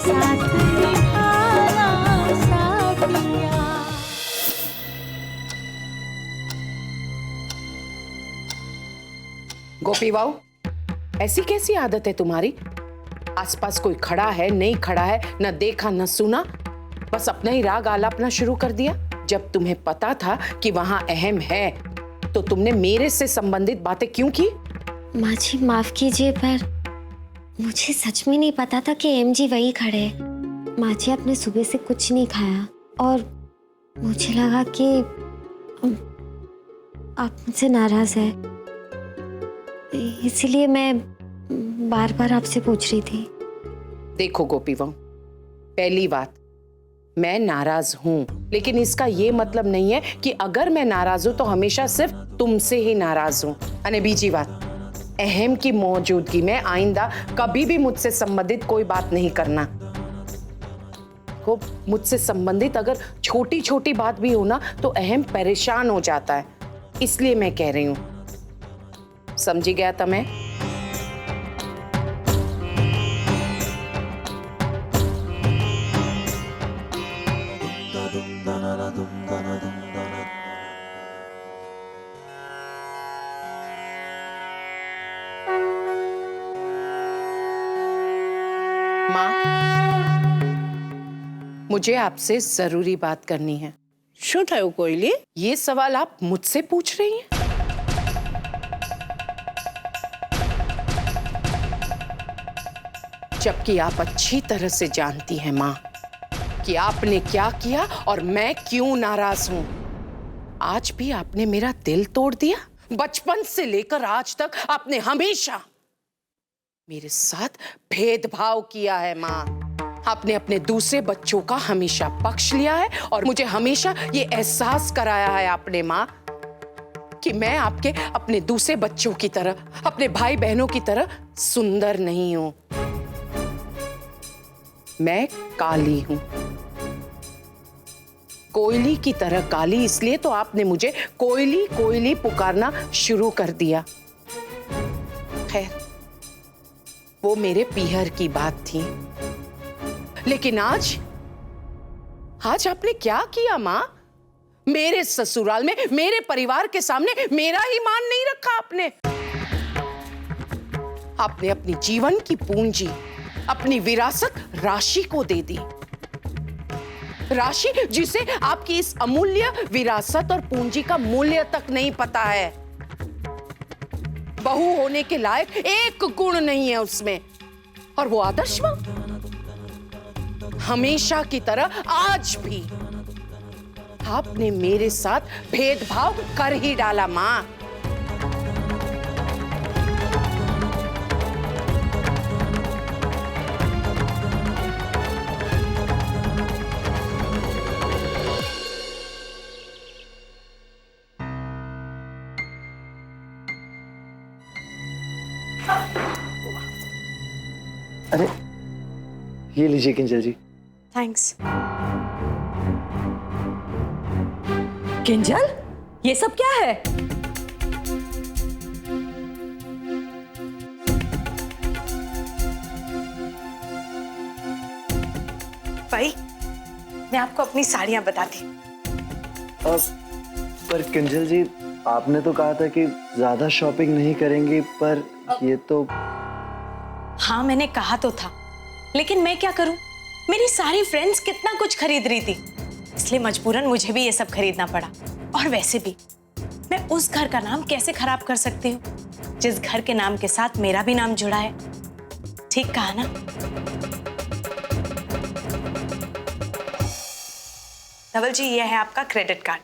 साथ निभाना साथिया। गोपी बाऊ, ऐसी कैसी आदत है तुम्हारी? आसपास कोई खड़ा है नहीं खड़ा है, न देखा न सुना, बस अपना ही राग आलापना शुरू कर दिया। जब तुम्हें पता था कि वहां अहम है तो तुमने मेरे से संबंधित बातें क्यों की? माँ जी माफ कीजिए, पर मुझे सच में नहीं पता था कि एम जी वही खड़े हैं। माँ जी आपने सुबह से कुछ नहीं खाया और मुझे लगा कि आप मुझसे नाराज है, इसीलिए मैं बार बार आपसे पूछ रही थी। देखो गोपी बहू, पहली बात, मैं नाराज हूं, लेकिन इसका ये मतलब नहीं है कि अगर मैं नाराज हूं तो हमेशा सिर्फ तुमसे ही नाराज हूं। अने बीजी बात, अहम की मौजूदगी में आइंदा कभी भी मुझसे संबंधित कोई बात नहीं करना। को मुझसे संबंधित अगर छोटी छोटी बात भी हो ना तो अहम परेशान हो जाता है, इसलिए मैं कह रही हूं। समझी गया तुम्हें? माँ, मुझे आपसे जरूरी बात करनी है। શું થયું કોયલી? ये सवाल आप मुझसे पूछ रही हैं? जबकि आप अच्छी तरह से जानती हैं माँ कि आपने क्या किया और मैं क्यों नाराज हूं। आज भी आपने मेरा दिल तोड़ दिया। बचपन से लेकर आज तक आपने हमेशा मेरे साथ भेदभाव किया है माँ। आपने अपने दूसरे बच्चों का हमेशा पक्ष लिया है और मुझे हमेशा ये एहसास कराया है आपने माँ कि मैं आपके अपने दूसरे बच्चों की तरह, अपने भाई बहनों की तरह सुंदर नहीं हूं। मैं काली हूं, कोयली की तरह काली, इसलिए तो आपने मुझे कोयली कोयली पुकारना शुरू कर दिया। खैर, वो मेरे पीहर की बात थी, लेकिन आज आपने क्या किया माँ? मेरे ससुराल में, मेरे परिवार के सामने मेरा ही मान नहीं रखा आपने। आपने अपनी जीवन की पूंजी, अपनी विरासत राशि को दे दी। राशि जिसे आपकी इस अमूल्य विरासत और पूंजी का मूल्य तक नहीं पता है। बहू होने के लायक एक गुण नहीं है उसमें, और वो आदर्श मां हमेशा की तरह आज भी आपने मेरे साथ भेदभाव कर ही डाला मां। अरे ये लीजिए किंजल जी। थैंक्स। किंजल, ये सब क्या है? भाई, मैं आपको अपनी साड़ियां बताती। पर किंजल जी, आपने तो कहा था कि ज्यादा शॉपिंग नहीं करेंगी, पर ये तो। हाँ, मैंने कहा तो था, लेकिन मैं क्या करूं? मेरी सारी फ्रेंड्स कितना कुछ खरीद रही थी, इसलिए मजबूरन मुझे भी ये सब खरीदना पड़ा। और वैसे भी मैं उस घर का नाम कैसे खराब कर सकती हूँ जिस घर के नाम के साथ मेरा भी नाम जुड़ा है। ठीक कहा ना? धवल जी, ये है आपका क्रेडिट कार्ड।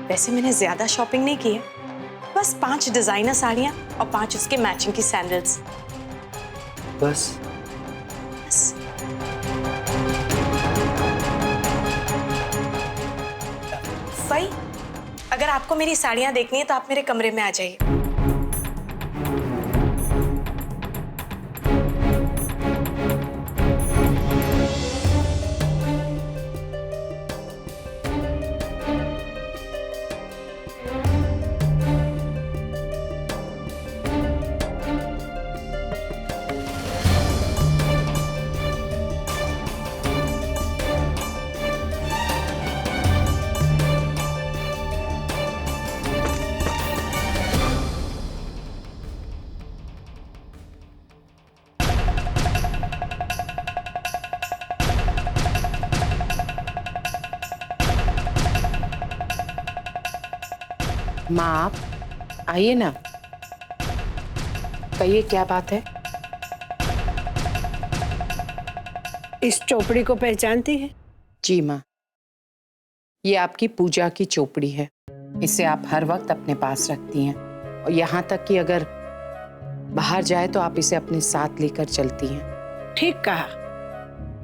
वैसे मैंने ज्यादा शॉपिंग नहीं की है, बस 5 डिजाइनर साड़ियां और 5 उसके मैचिंग की सैंडल्स। बस। भाई, अगर आपको मेरी साड़ियां देखनी है तो आप मेरे कमरे में आ जाइए। माँ आप आइए ना, कहिए क्या बात है। इस चोपड़ी को पहचानती है? जी माँ, ये आपकी पूजा की चोपड़ी है। इसे आप हर वक्त अपने पास रखती हैं और यहाँ तक कि अगर बाहर जाए तो आप इसे अपने साथ लेकर चलती हैं। ठीक कहा,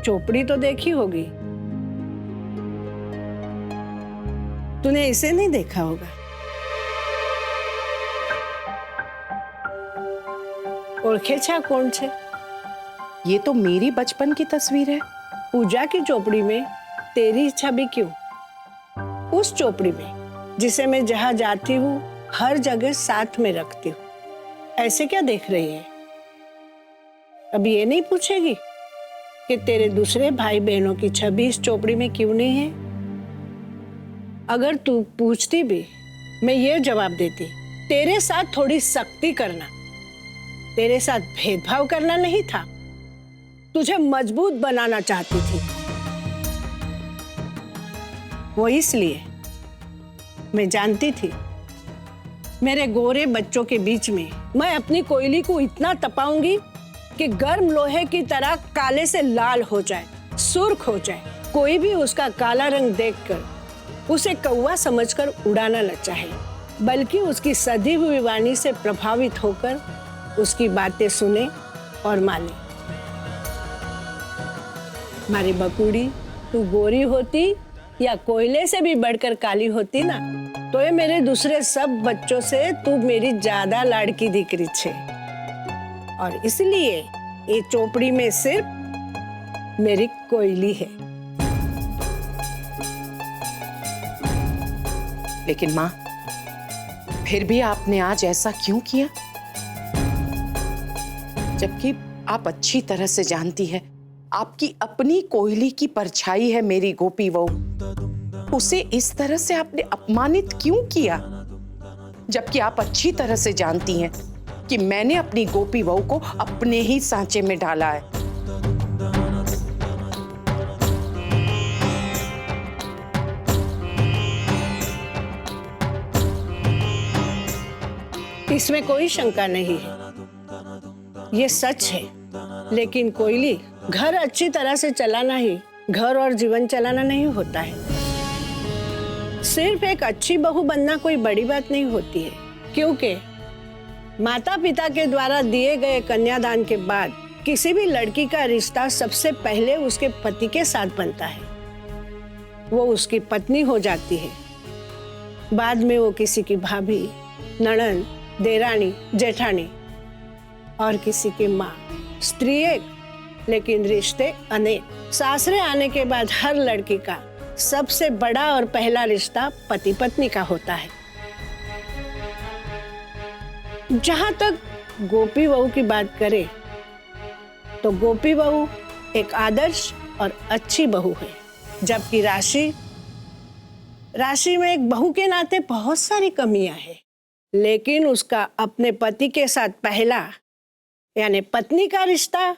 चोपड़ी तो देखी होगी, तूने इसे नहीं देखा होगा। ओळखे छा कौन छे? ये तो मेरी बचपन की तस्वीर है। पूजा की चोपड़ी में तेरी छवि क्यों? उस चोपड़ी में जिसे मैं जहां जाती हूँ हर जगह साथ में रखती हूँ। ऐसे क्या देख रही है? अब ये नहीं पूछेगी कि तेरे दूसरे भाई बहनों की छवि इस चोपड़ी में क्यों नहीं है? अगर तू पूछती भी, मैं ये जवाब देती, तेरे साथ थोड़ी सख्ती करना, तेरे साथ भेदभाव करना नहीं था, तुझे मजबूत बनाना चाहती थी। वो इसलिए, मैं जानती थी मेरे गोरे बच्चों के बीच में मैं अपनी कोयली को इतना तपाऊंगी कि गर्म लोहे की तरह काले से लाल हो जाए, सुर्ख हो जाए। कोई भी उसका काला रंग देखकर उसे कौवा समझकर उड़ाना न चाहे, बल्कि उसकी सधी हुई वाणी से प्रभावित होकर उसकी बातें सुने और माने। मारी बकुड़ी, तू गोरी होती या कोयले से भी बढ़कर काली होती ना, तो ये मेरे दूसरे सब बच्चों से तू मेरी ज्यादा लाड़की दिकरी छे। और इसलिए ये चोपड़ी में सिर्फ मेरी कोयली है। लेकिन माँ, फिर भी आपने आज ऐसा क्यों किया? जबकि आप अच्छी तरह से जानती है आपकी अपनी कोयली की परछाई है मेरी गोपी बहू। उसे इस तरह से आपने अपमानित क्यों किया? जबकि आप अच्छी तरह से जानती हैं कि मैंने अपनी गोपी बहू को अपने ही सांचे में डाला है। इसमें कोई शंका नहीं है, ये सच है। लेकिन कोयली, घर अच्छी तरह से चलाना ही घर और जीवन चलाना नहीं होता है। सिर्फ एक अच्छी बहू बनना कोई बड़ी बात नहीं होती है, क्योंकि माता पिता के द्वारा दिए गए कन्यादान के बाद किसी भी लड़की का रिश्ता सबसे पहले उसके पति के साथ बनता है। वो उसकी पत्नी हो जाती है, बाद में वो किसी की भाभी, ननद, देरानी, जेठानी और किसी की माँ। स्त्री एक, लेकिन रिश्ते अनेक। सासरे आने के बाद हर लड़की का सबसे बड़ा और पहला रिश्ता पति पत्नी का होता है। जहां तक गोपी बहू की बात करें तो गोपी बहू एक आदर्श और अच्छी बहू है, जबकि राशि में एक बहू के नाते बहुत सारी कमियां हैं। लेकिन उसका अपने पति के साथ पहला यानी पत्नी का रिश्ता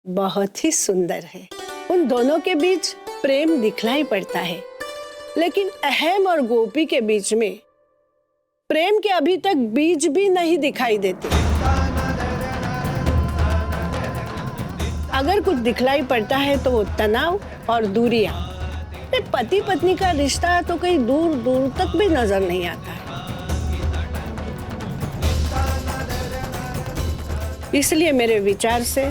बहुत ही सुंदर है। उन दोनों के बीच प्रेम दिखलाई पड़ता है, लेकिन अहम और गोपी के बीच में प्रेम के अभी तक बीज भी नहीं दिखाई देते। अगर कुछ दिखलाई पड़ता है तो वो तनाव और दूरियां। पति पत्नी का रिश्ता तो कहीं दूर दूर तक भी नजर नहीं आता है। इसलिए मेरे विचार से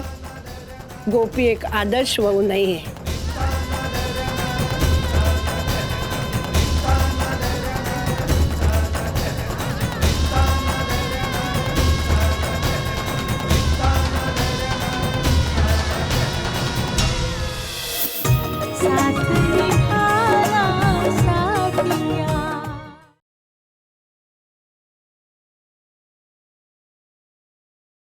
गोपी एक आदर्श बहू नहीं है।